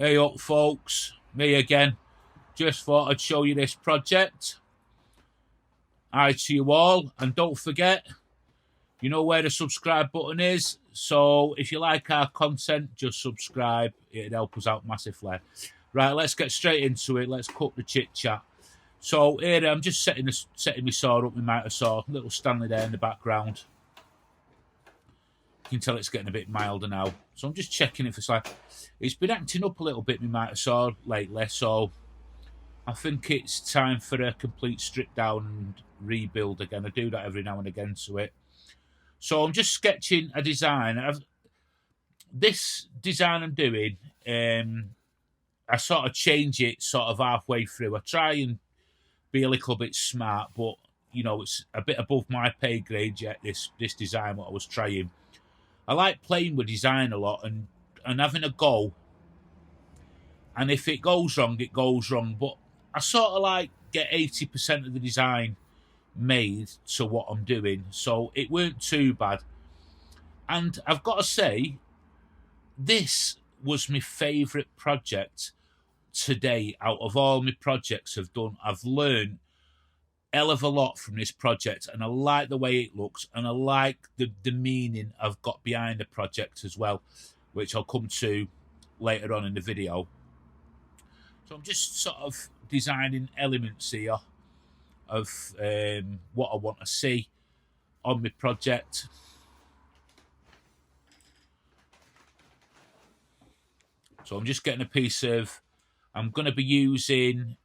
Hey up folks, me again. Just thought I'd show you this project. Hi to you all, and don't forget, you know where the subscribe button is, so if you like our content, just subscribe. It'd help us out massively. Right, let's get straight into it. Let's cut the chit chat. So here I'm just setting my saw up with my saw, little Stanley there in the background. You can tell it's getting a bit milder now. So I'm just checking if it's been acting up a little bit, my mitre saw lately, so I think it's time for a complete strip down and rebuild again. I do that every now and again to it. So I'm just sketching a design. This design I'm doing, I sort of change it sort of halfway through. I try and be a little bit smart, but you know, it's a bit above my pay grade yet, this design, what I was trying. I like playing with design a lot and having a go. And if it goes wrong, it goes wrong. But I sort of like get 80% of the design made to what I'm doing. So it weren't too bad. And I've got to say, this was my favourite project today out of all my projects I've done. I've learned hell of a lot from this project, and I like the way it looks, and I like the meaning I've got behind the project as well, which I'll come to later on in the video. So I'm just sort of designing elements here of what I want to see on my project. So I'm just getting a piece of, I'm going to be using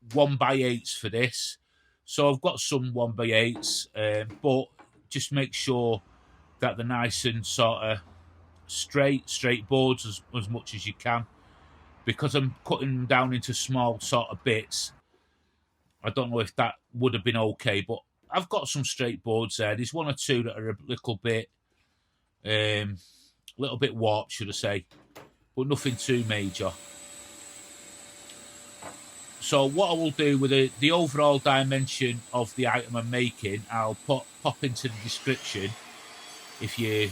1x8s for this. So I've got some 1x8s, but just make sure that they're nice and sort of straight boards as much as you can, because I'm cutting them down into small sort of bits. I don't know if that would have been okay, but I've got some straight boards there. There's one or two that are a little bit warped, should I say, but nothing too major. So what I will do with the overall dimension of the item I'm making, I'll pop into the description. If you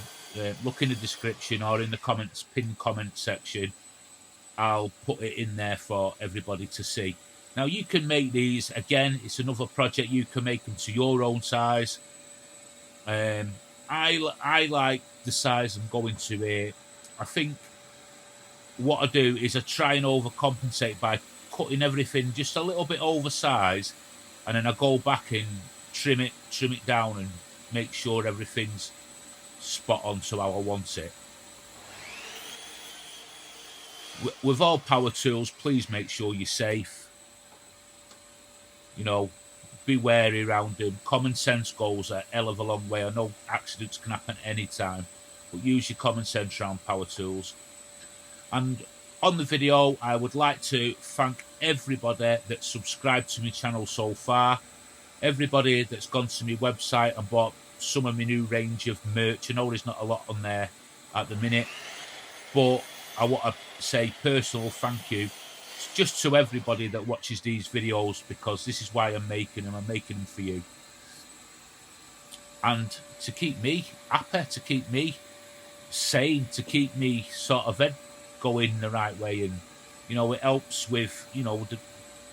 look in the description or in the comments, pinned comment section, I'll put it in there for everybody to see. Now you can make these, again, it's another project, you can make them to your own size. I like the size I'm going to here. I think what I do is I try and overcompensate by cutting everything just a little bit oversized, and then I go back and trim it down and make sure everything's spot on to how I want it. With all power tools, please make sure you're safe. You know, be wary around them. Common sense goes a hell of a long way. I know accidents can happen any time, but use your common sense around power tools. And on the video, I would like to thank everybody that's subscribed to my channel so far, everybody that's gone to my website and bought some of my new range of merch. I know there's not a lot on there at the minute, but I want to say personal thank you just to everybody that watches these videos, because this is why I'm making them. I'm making them for you. And to keep me happy, to keep me sane, to keep me sort of going the right way. And you know, it helps with, you know,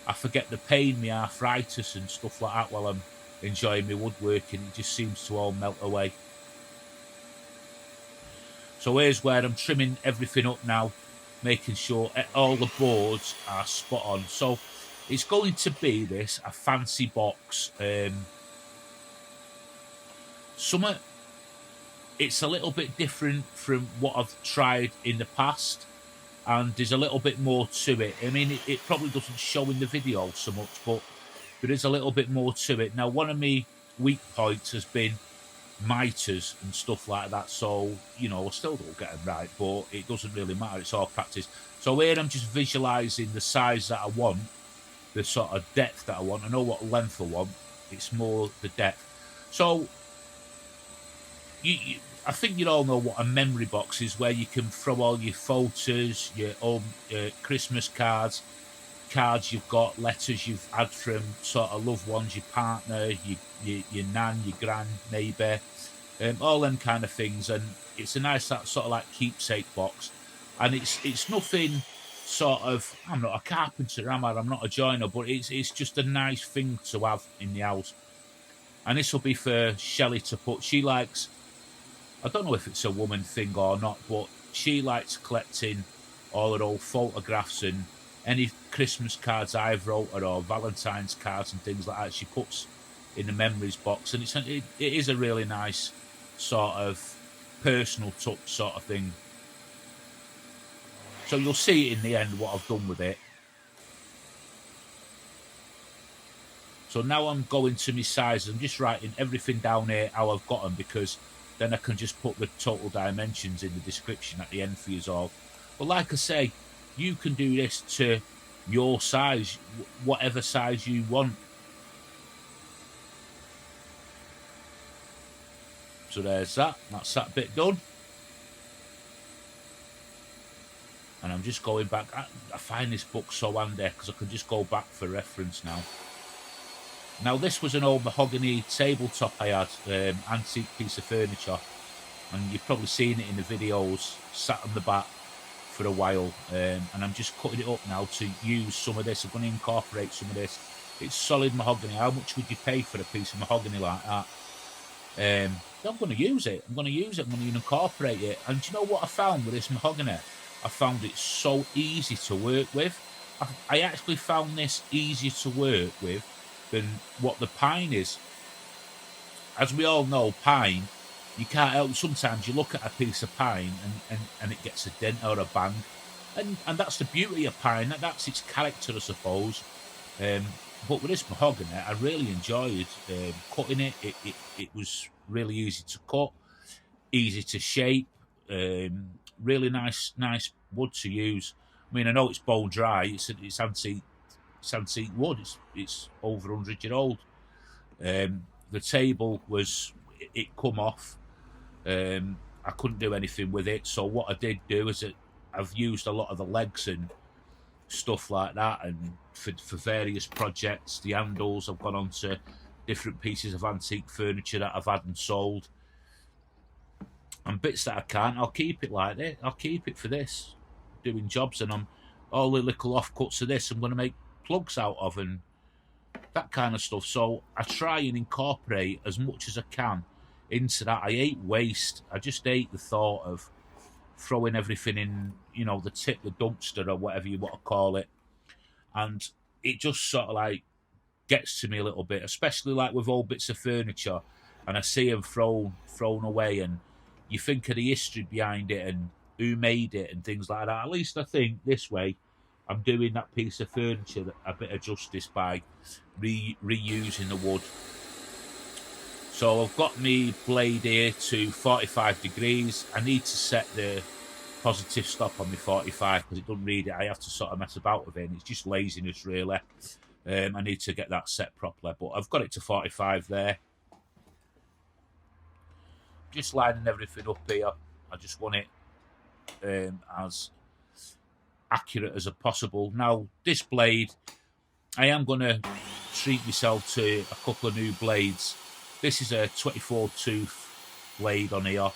I forget the pain, my arthritis and stuff like that while I'm enjoying my woodworking. It just seems to all melt away. So here's where I'm trimming everything up now, making sure all the boards are spot on. So it's going to be a fancy box. It's a little bit different from what I've tried in the past, and there's a little bit more to it. I mean, it probably doesn't show in the video so much, but there is a little bit more to it. Now, one of my weak points has been mitres and stuff like that, so you know, I still don't get them right, but it doesn't really matter, it's all practice. So here I'm just visualising the size that I want, the sort of depth that I want. I know what length I want, it's more the depth. So I think you all know what a memory box is, where you can throw all your photos, your own Christmas cards you've got, letters you've had from sort of loved ones, your partner, your nan, your gran, neighbour, all them kind of things. And it's a nice sort of like keepsake box. And it's nothing sort of, I'm not a carpenter, am I? I'm not a joiner, but it's just a nice thing to have in the house. And this will be for Shelley to put. She likes, I don't know if it's a woman thing or not, but she likes collecting all her old photographs and any Christmas cards I've wrote her or Valentine's cards and things like that. She puts in the memories box, and it is a really nice sort of personal touch sort of thing. So you'll see in the end what I've done with it. So now I'm going to my sizes. I'm just writing everything down here how I've got them, because then I can just put the total dimensions in the description at the end for you all. But like I say, you can do this to your size, whatever size you want. So there's that. That's that bit done. And I'm just going back. I find this book so handy because I can just go back for reference now. Now, this was an old mahogany tabletop I had, antique piece of furniture. And you've probably seen it in the videos, sat on the back for a while. And I'm just cutting it up now to use some of this. I'm going to incorporate some of this. It's solid mahogany. How much would you pay for a piece of mahogany like that? I'm going to use it. I'm going to incorporate it. And do you know what I found with this mahogany? I found it so easy to work with. I actually found this easier to work with than what the pine is. As we all know, pine, you can't help, sometimes you look at a piece of pine and it gets a dent or a bang. And that's the beauty of pine, that's its character, I suppose. But with this mahogany, I really enjoyed cutting it. It was really easy to cut, easy to shape, really nice wood to use. I mean, I know it's bone dry, it's antique wood, it's over 100-year-old. The table it come off. I couldn't do anything with it, so what I did do is that I've used a lot of the legs and stuff like that, and for various projects. The handles, I've gone on to different pieces of antique furniture that I've had and sold, and bits that I can't, I'll keep it like this. I'll keep it for this, doing jobs, and all the little offcuts of this I'm going to make plugs out of and that kind of stuff. So I try and incorporate as much as I can into that. I hate waste. I just hate the thought of throwing everything in, the dumpster or whatever you want to call it. And it just sort of like gets to me a little bit, especially like with old bits of furniture, and I see them thrown away, and you think of the history behind it and who made it and things like that. At least I think this way I'm doing that piece of furniture a bit of justice by reusing the wood. So I've got my blade here to 45 degrees. I need to set the positive stop on my 45 because it doesn't read it. I have to sort of mess about with it, and it's just laziness really. I need to get that set properly, but I've got it to 45 there. Just lining everything up here. I just want it as accurate as possible. Now, this blade, I am going to treat myself to a couple of new blades. This is a 24 tooth blade on here,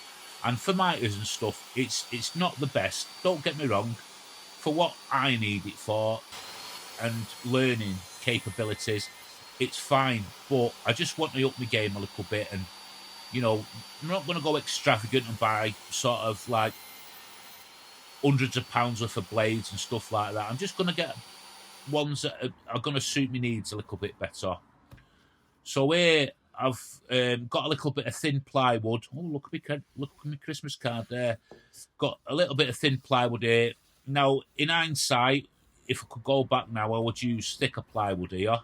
and for miters and stuff, it's not the best. Don't get me wrong. For what I need it for and learning capabilities, it's fine. But I just want to up my game a little bit, and I'm not going to go extravagant and buy sort of like hundreds of pounds worth of blades and stuff like that. I'm just going to get ones that are going to suit my needs a little bit better. So here I've got a little bit of thin plywood. Oh, look at my Christmas card there. Got a little bit of thin plywood here. Now, in hindsight, if I could go back now, I would use thicker plywood here,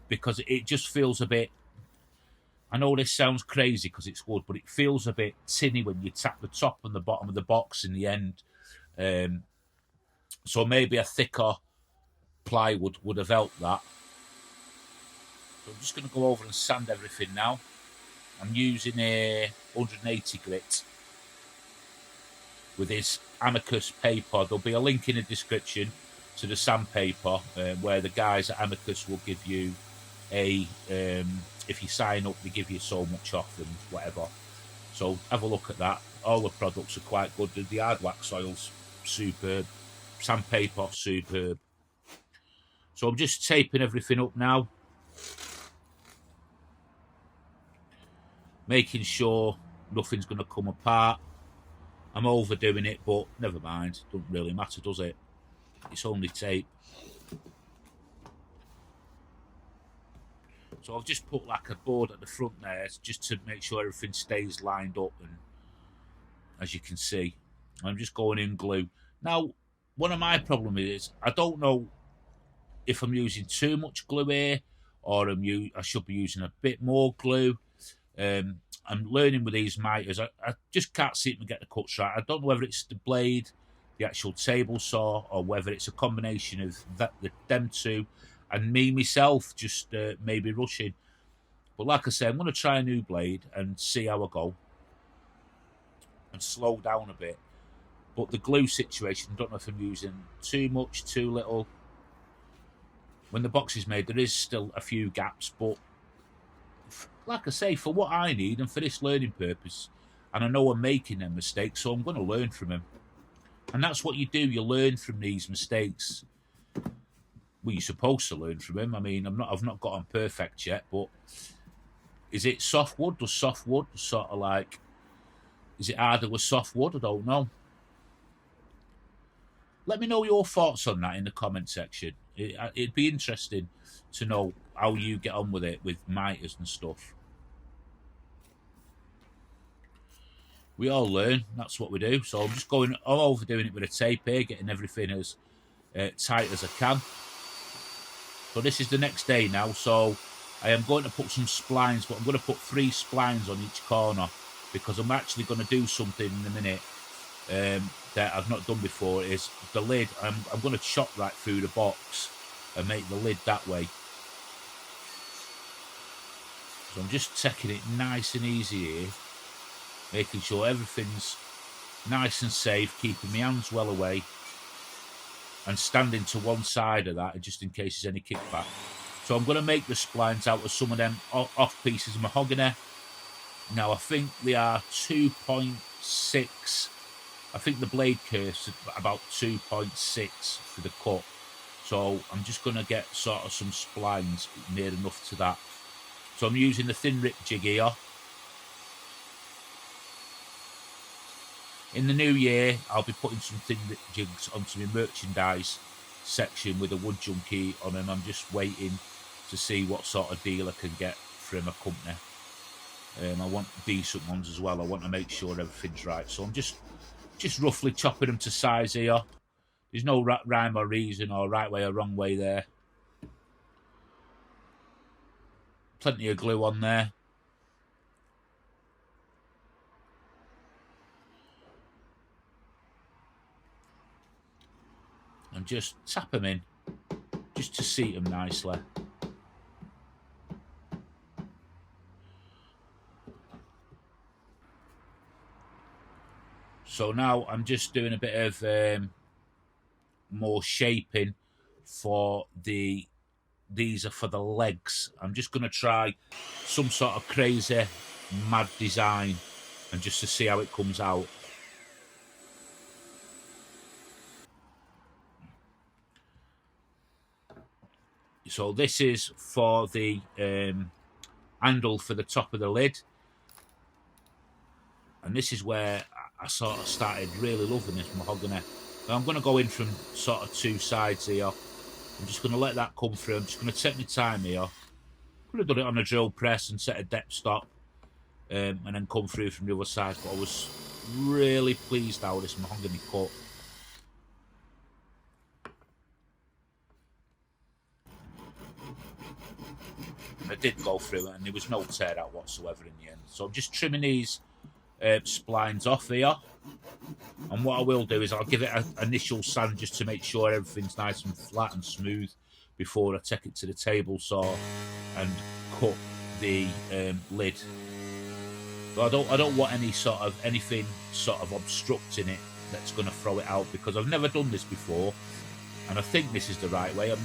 because it just feels a bit, I know this sounds crazy because it's wood, but it feels a bit tinny when you tap the top and the bottom of the box in the end. So maybe a thicker plywood would have helped that. So I'm just going to go over and sand everything now. I'm using a 180 grit with this Amicus paper. There'll be a link in the description to the sandpaper where the guys at Amicus will give you if you sign up, they give you so much off and whatever. So have a look at that. All the products are quite good. The hard wax oils superb. Sandpaper, superb. So I'm just taping everything up now, making sure nothing's going to come apart. I'm overdoing it, but never mind. Doesn't really matter, does it? It's only tape. So I've just put like a board at the front there just to make sure everything stays lined up, and as you can see, I'm just going in glue. Now, one of my problems is I don't know if I'm using too much glue here, or I should be using a bit more glue. I'm learning with these miters. I just can't seem to get the cuts right. I don't know whether it's the blade, the actual table saw, or whether it's a combination of them two, and me myself just maybe rushing. But like I say, I'm going to try a new blade and see how I go, and slow down a bit. But the glue situation, I don't know if I'm using too much, too little. When the box is made, there is still a few gaps, but like I say, for what I need and for this learning purpose, and I know I'm making them mistakes, so I'm going to learn from them. And that's what you do, you learn from these mistakes. Well, you're supposed to learn from them. I mean, I've not got on perfect yet, but is it softwood? Does softwood sort of like, is it harder with softwood? I don't know. Let me know your thoughts on that in the comment section. It'd be interesting to know how you get on with it, with miters and stuff. We all learn, that's what we do. So I'm just I'm overdoing it with a tape here, getting everything as tight as I can. So this is the next day now, so I am going to put some splines, but I'm going to put 3 splines on each corner, because I'm actually going to do something in a minute that I've not done before. Is the lid. I'm going to chop right through the box and make the lid that way. So I'm just taking it nice and easy here, making sure everything's nice and safe, keeping my hands well away, and standing to one side of that just in case there's any kickback. So I'm going to make the splines out of some of them off pieces of mahogany. Now I think they are 2.6. I think the blade curve's about 2.6 for the cut. So I'm just going to get sort of some splines near enough to that. So I'm using the thin rip jig here. In the new year, I'll be putting some thin rip jigs onto my merchandise section with a wood junkie on them. I'm just waiting to see what sort of deal I can get from a company. I want decent ones as well. I want to make sure everything's right. So I'm just roughly chopping them to size here. There's no rhyme or reason or right way or wrong way there. Plenty of glue on there. And just tap them in, just to seat them nicely. So now I'm just doing a bit of more shaping for these are for the legs. I'm just going to try some sort of crazy mad design, and just to see how it comes out. So this is for the handle for the top of the lid, and this is where I sort of started really loving this mahogany. Now I'm going to go in from sort of 2 sides here. I'm just going to let that come through. I'm just going to take my time here. Could have done it on a drill press and set a depth stop, and then come through from the other side. But I was really pleased how this mahogany cut. I did go through it, and there was no tear out whatsoever in the end. So I'm just trimming these splines off here, and what I will do is I'll give it an initial sand just to make sure everything's nice and flat and smooth before I take it to the table saw and cut the lid. But I don't want anything sort of obstructing it that's going to throw it out, because I've never done this before, and I think this is the right way. I'm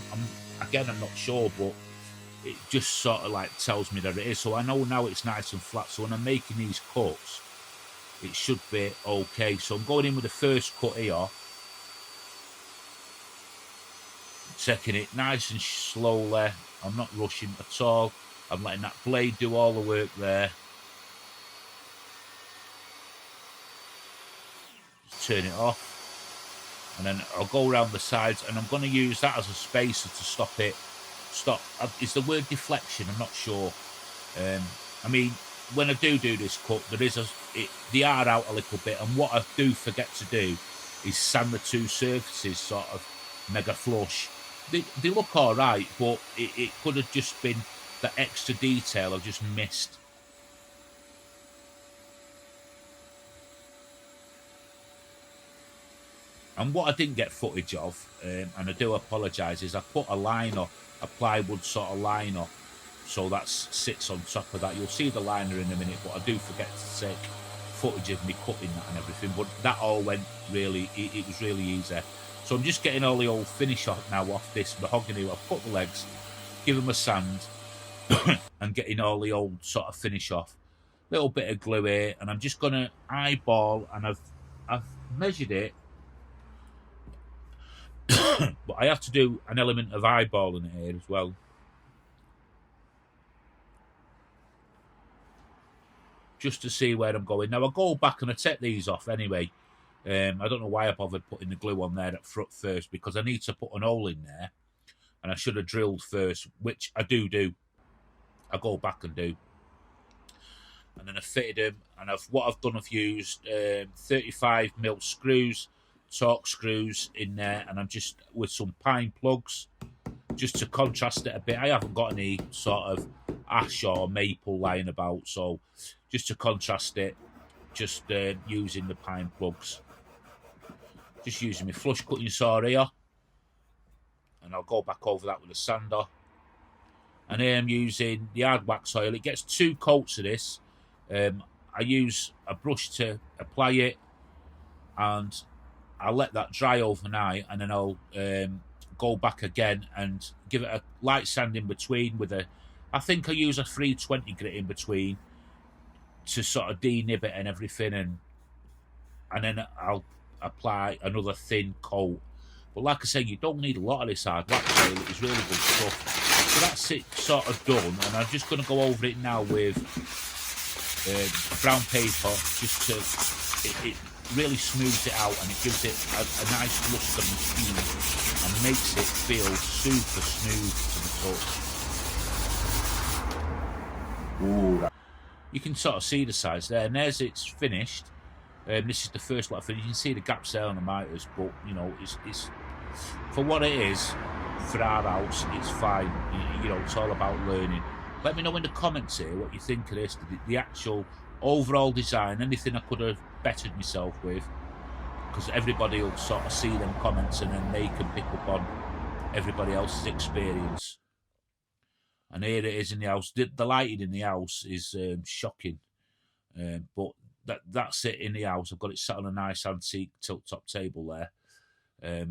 not sure, but it just sort of like tells me that it is. So I know now it's nice and flat, so when I'm making these cuts, it should be okay. So I'm going in with the first cut here, taking it nice and slowly. I'm not rushing at all. I'm letting that blade do all the work there. Just turn it off. And then I'll go around the sides, and I'm going to use that as a spacer to stop it. Is the word deflection? I'm not sure. I mean, when I do this cut, they are out a little bit, and what I do forget to do is sand the two surfaces sort of mega flush. They look all right, but it could have just been that extra detail I've just missed. And what I didn't get footage of, and I do apologise, is I put a liner, a plywood sort of liner, so that sits on top of that. You'll see the liner in a minute, but I do forget to take footage of me cutting that and everything. But that all went really, it was really easy. So I'm just getting all the old finish off now off this mahogany. I've put the legs, give them a sand, and getting all the old sort of finish off. Little bit of glue here, and I'm just going to eyeball, and I've measured it. But I have to do an element of eyeballing it here as well. Just to see where I'm going. Now, I'll go back and I take these off anyway. I don't know why I bothered putting the glue on there at front first, because I need to put an hole in there. And I should have drilled first, which I do. I go back and do. And then I fitted them. And I've used 35mm screws, Torx screws in there, and I'm just with some pine plugs just to contrast it a bit. I haven't got any sort of ash or maple lying about, so just to contrast it, just using the pine plugs. Just using my flush cutting saw here, and I'll go back over that with a sander. And here I'm using the hard wax oil. It gets 2 coats of this. I use a brush to apply it, and I'll let that dry overnight, and then I'll go back again and give it a light sand in between with I think I use a 320 grit in between to sort of denib it and everything, and then I'll apply another thin coat. But like I say, you don't need a lot of this hard wax oil. It's really good stuff. So that's it sort of done, and I'm just going to go over it now with brown paper, just to it really smooths it out, and it gives it a nice luster and sheen, and makes it feel super smooth to the touch. Ooh. You can sort of see the size there, and there's it's finished. This is the first lot of finish. You can see the gaps there on the miters, but you know, it's for what it is for our house. It's fine. You know, it's all about learning. Let me know in the comments here what you think of this, the actual overall design, anything I could have bettered myself with, because everybody will sort of see them comments, and then they can pick up on everybody else's experience. And here it is in the house. The lighting in the house is shocking, but that's it in the house. I've got it sat on a nice antique tilt-top table there.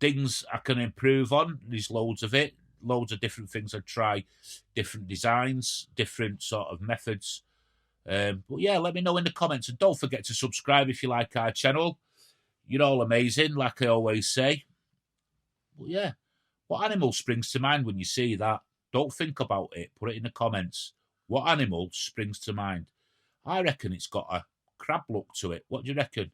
Things I can improve on, there's loads of it. Loads of different things I'd try, different designs, different sort of methods. But yeah, let me know in the comments, and don't forget to subscribe if you like our channel. You're all amazing, like I always say. But yeah, what animal springs to mind when you see that? Don't think about it, put it in the comments. What animal springs to mind? I reckon it's got a crab look to it. What do you reckon?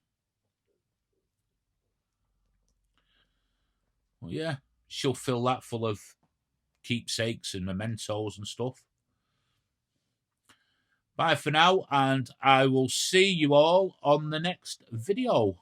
Well, yeah, she'll fill that full of keepsakes and mementos and stuff. Bye for now, and I will see you all on the next video.